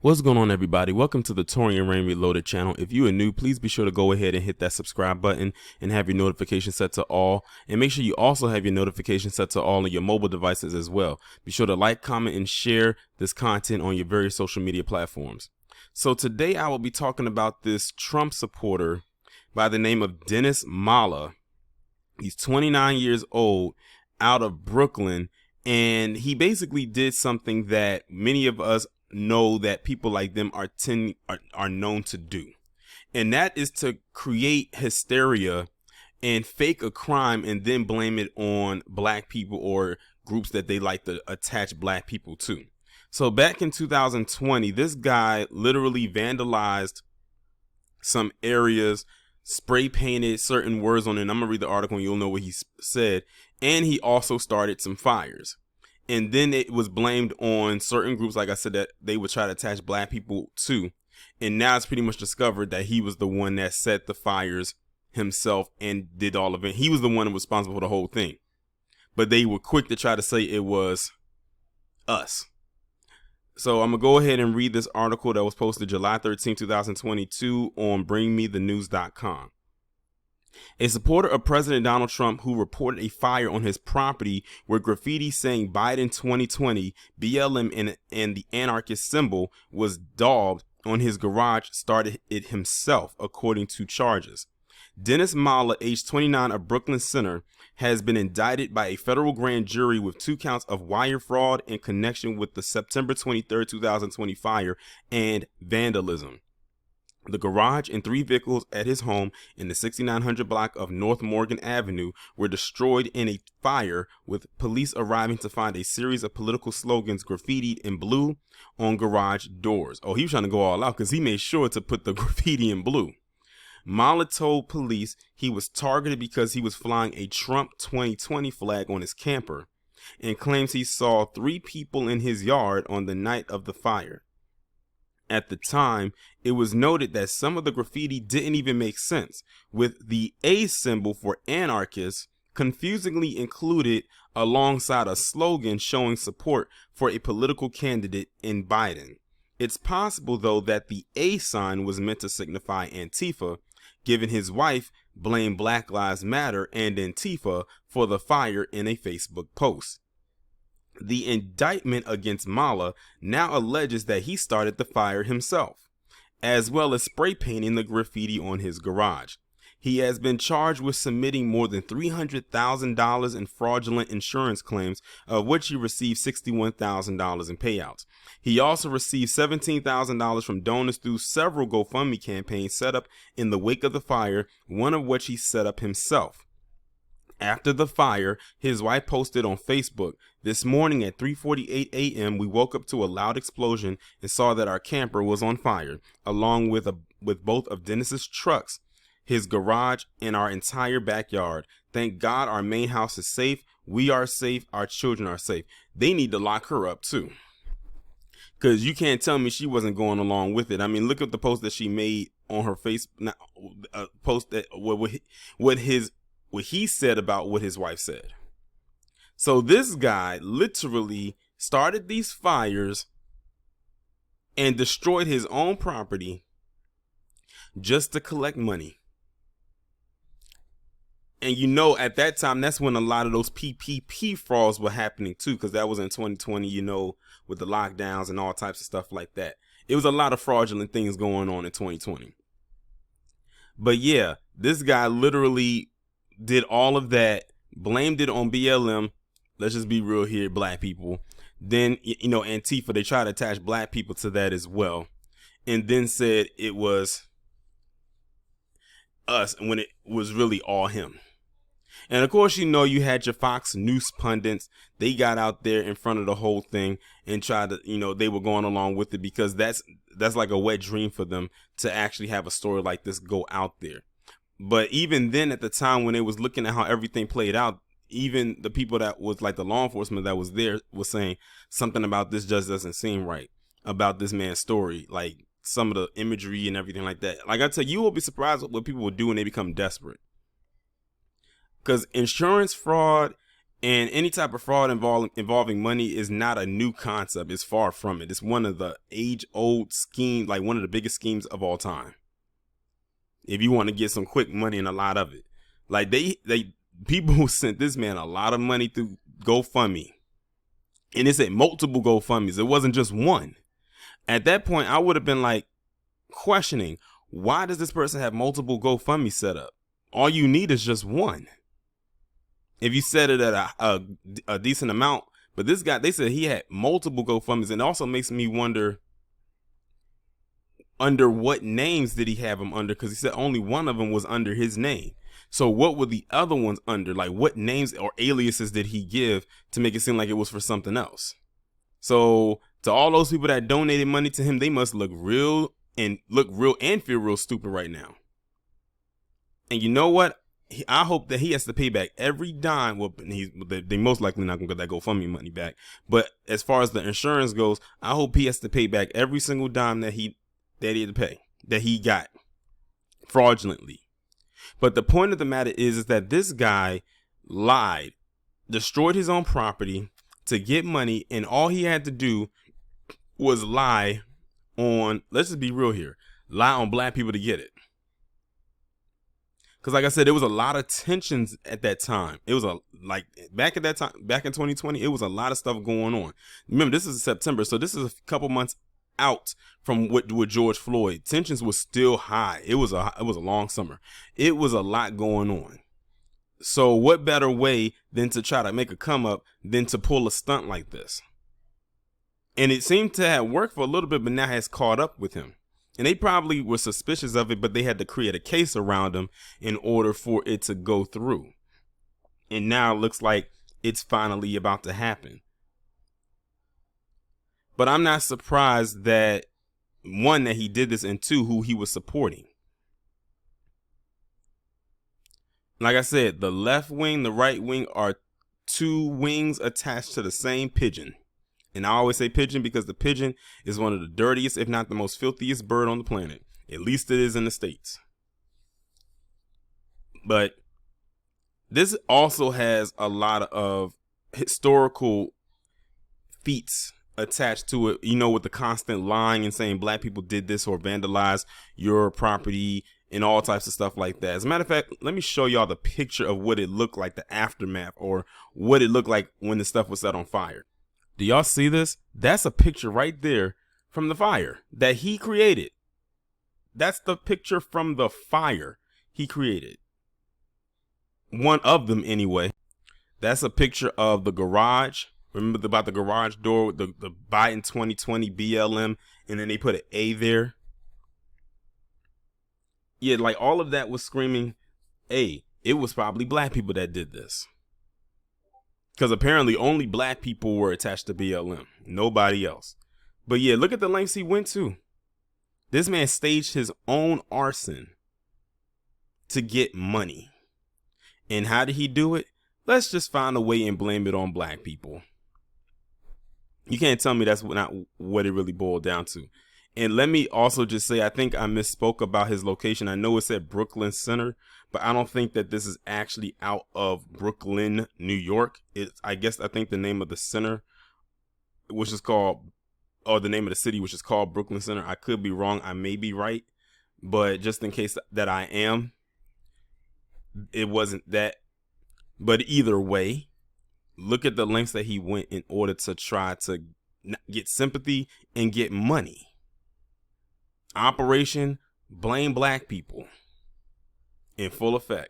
What's going on, everybody? Welcome to the Taurean Reloaded channel. If you are new, please be sure to go ahead and hit that subscribe button and have your notifications set to all. And make sure you also have your notifications set to all on your mobile devices as well. Be sure to like, comment, and share this content on your various social media platforms. So today I will be talking about this Trump supporter by the name of Dennis Mala. He's 29 years old, out of Brooklyn, and he basically did something that many of us know that people like them are known to do, and that is to create hysteria and fake a crime and then blame it on black people or groups that they like to attach black people to. So back in 2020, this guy literally vandalized some areas, spray painted certain words on it, and I'm gonna read the article and you'll know what he said. And he also started some fires. And then it was blamed on certain groups, like I said, that they would try to attach black people to. And now it's pretty much discovered that he was the one that set the fires himself and did all of it. He was the one responsible for the whole thing. But they were quick to try to say it was us. So I'm going to go ahead and read this article that was posted July 13, 2022 on bringmethenews.com. A supporter of President Donald Trump who reported a fire on his property where graffiti saying Biden 2020, BLM, and the anarchist symbol was daubed on his garage started it himself, according to charges. Dennis Mala, age 29, of Brooklyn Center, has been indicted by a federal grand jury with 2 counts of wire fraud in connection with the September 23, 2020 fire and vandalism. The garage and 3 vehicles at his home in the 6900 block of North Morgan Avenue were destroyed in a fire, with police arriving to find a series of political slogans graffitied in blue on garage doors. Oh, he was trying to go all out because he made sure to put the graffiti in blue. Mala told police he was targeted because he was flying a Trump 2020 flag on his camper, and claims he saw 3 people in his yard on the night of the fire. At the time, it was noted that some of the graffiti didn't even make sense, with the A symbol for anarchists confusingly included alongside a slogan showing support for a political candidate in Biden. It's possible, though, that the A sign was meant to signify Antifa, given his wife blamed Black Lives Matter and Antifa for the fire in a Facebook post. The indictment against Mala now alleges that he started the fire himself, as well as spray painting the graffiti on his garage. He has been charged with submitting more than $300,000 in fraudulent insurance claims, of which he received $61,000 in payouts. He also received $17,000 from donors through several GoFundMe campaigns set up in the wake of the fire, one of which he set up himself. After the fire, his wife posted on Facebook, "This morning at 3:48 a.m. we woke up to a loud explosion and saw that our camper was on fire, along with both of Dennis's trucks, his garage, and our entire backyard. Thank God our main house is safe. We are safe. Our children are safe." They need to lock her up too, because you can't tell me she wasn't going along with it. I mean, look at the post that she made on her Facebook, post that what he said about what his wife said. So this guy literally started these fires and destroyed his own property just to collect money. And you know, at that time, that's when a lot of those PPP frauds were happening too, because that was in 2020, you know, with the lockdowns and all types of stuff like that. It was a lot of fraudulent things going on in 2020. But yeah, this guy literally did all of that, blamed it on BLM. Let's just be real here, black people. Then, you know, Antifa, they try to attach black people to that as well, and then said it was us when it was really all him. And of course, you know, you had your Fox News pundits. They got out there in front of the whole thing and tried to, you know, they were going along with it because that's like a wet dream for them to actually have a story like this go out there. But even then, at the time when they was looking at how everything played out, even the people that was like the law enforcement that was there was saying something about this just doesn't seem right about this man's story. Like some of the imagery and everything like that. Like I tell you, you will be surprised at what people will do when they become desperate. Because insurance fraud And any type of fraud involving money is not a new concept. It's far from it. It's one of the age-old schemes, like one of the biggest schemes of all time. If you want to get some quick money and a lot of it, like people sent this man a lot of money through GoFundMe, and it said multiple GoFundMes. It wasn't just one. At that point, I would have been like questioning, why does this person have multiple GoFundMe set up? All you need is just one. If you set it at a decent amount, but this guy, they said he had multiple GoFundMes, and it also makes me wonder under what names did he have them under, because he said only one of them was under his name. So what were the other ones under? Like, what names or aliases did he give to make it seem like it was for something else? So to all those people that donated money to him, they must look real and feel real stupid right now. And you know what? I hope that he has to pay back every dime. Well, they most likely not gonna get that GoFundMe money back. But as far as the insurance goes, I hope he has to pay back every single dime that he had to pay, that he got fraudulently. But the point of the matter is that this guy lied, destroyed his own property to get money, and all he had to do was lie on, let's just be real here, lie on black people to get it. Because like I said, there was a lot of tensions at that time. It was back at that time, back in 2020, it was a lot of stuff going on. Remember, this is September, so this is a couple months out from with George Floyd. Tensions was still high. It was a long summer. It was a lot going on. So what better way than to try to make a come up than to pull a stunt like this? And it seemed to have worked for a little bit, but now has caught up with him. And they probably were suspicious of it, but they had to create a case around him in order for it to go through. And now it looks like it's finally about to happen. But I'm not surprised that, one, that he did this, and two, who he was supporting. Like I said, the left wing, the right wing are two wings attached to the same pigeon. And I always say pigeon because the pigeon is one of the dirtiest, if not the most filthiest bird on the planet. At least it is in the States. But this also has a lot of historical feats attached to it, you know, with the constant lying and saying black people did this or vandalized your property and all types of stuff like that. As a matter of fact, let me show y'all the picture of what it looked like, the aftermath, or what it looked like when the stuff was set on fire. Do y'all see this? That's a picture right there from the fire that he created. That's the picture from the fire he created. One of them anyway. That's a picture of the garage. Remember about the garage door with the Biden 2020 BLM, and then they put an A there. Yeah, like all of that was screaming, hey, it was probably black people that did this. Because apparently only black people were attached to BLM. Nobody else. But yeah, look at the lengths he went to. This man staged his own arson to get money. And how did he do it? Let's just find a way and blame it on black people. You can't tell me that's not what it really boiled down to. And let me also just say, I think I misspoke about his location. I know it said Brooklyn Center, but I don't think that this is actually out of Brooklyn, New York. I think the name of the center, which is called, or the name of the city, which is called Brooklyn Center. I could be wrong. I may be right. But just in case that I am, it wasn't that. But either way, look at the lengths that he went in order to try to get sympathy and get money. Operation Blame Black People in full effect.